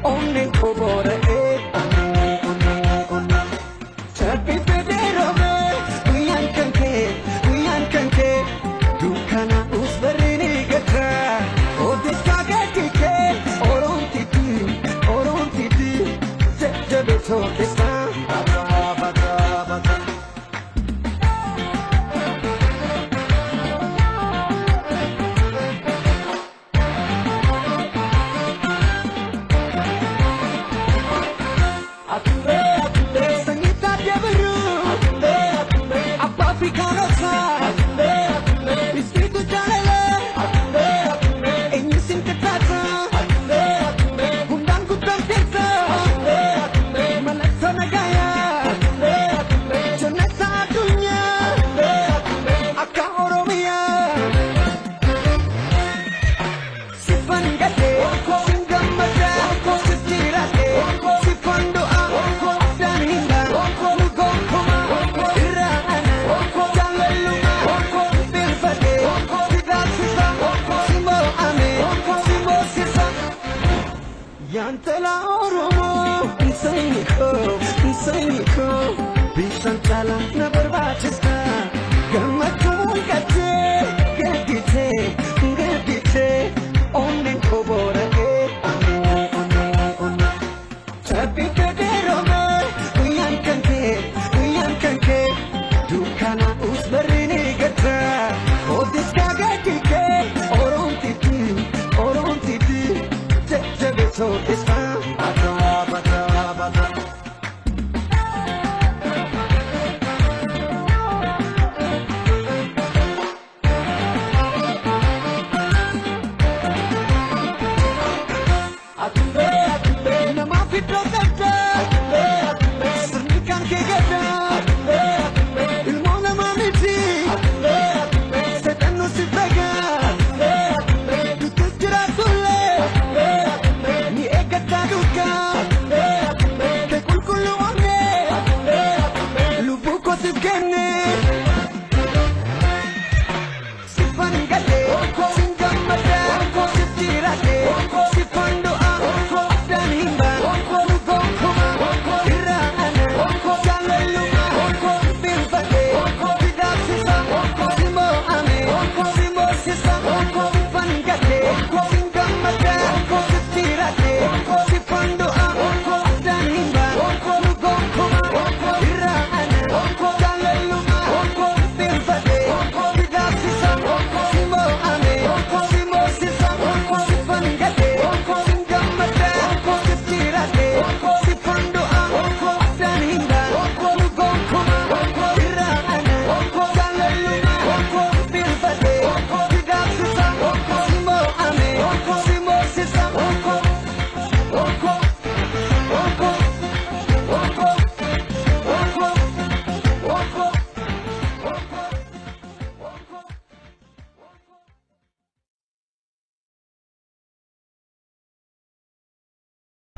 only kobore Chapi pedero we yankanke dukana usberini gatra odis kagetike orontiti jabeto kesta bata Yantela oromo insayiko bishan chala na barbachista gamakul gate onnen kobore chapi pedero uyankanke dukana usberini gatra odis kagetike orontiti jabeto kesta bata nama fitro kata sernikan kegata ilmu nama misi setan nusibega tutup jeratule ni egata duka kekul wange lubu kotip kene sipan gade singgam mata siptirake sipan doa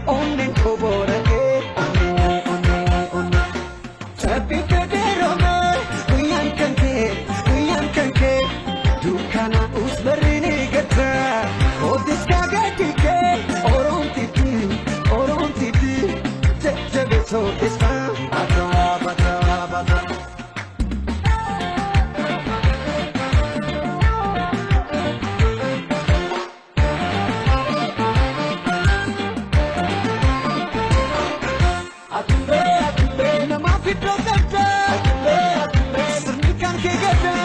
onnen kobore chapi pedero uyankanke dukana usberini gatra odis kagetike orontiti jabeto kesta bata nama fitro kata sernikan kegata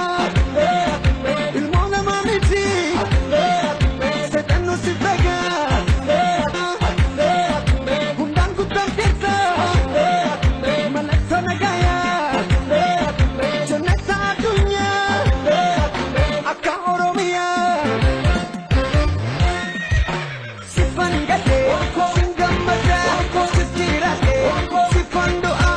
ilmu nama misi setan nusibega undang kutang tirta malaksana gaya jannat dunia akka oromia sipan gade singgam mata siptirake sipan doa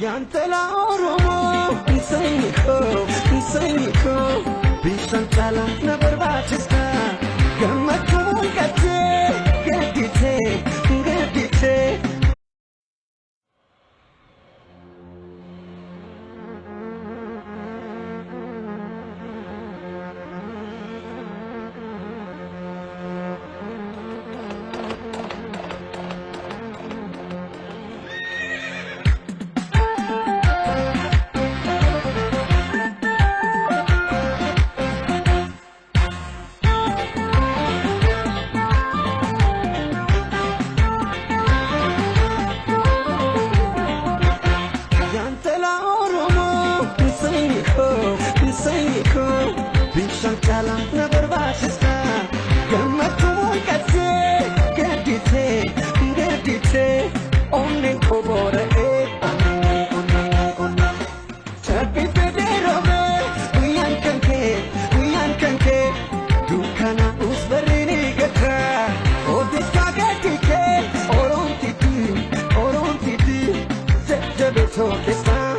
Yantela oromo insayiko bishan chala na barbachista gamakul gate jajjabeessoo keessaa.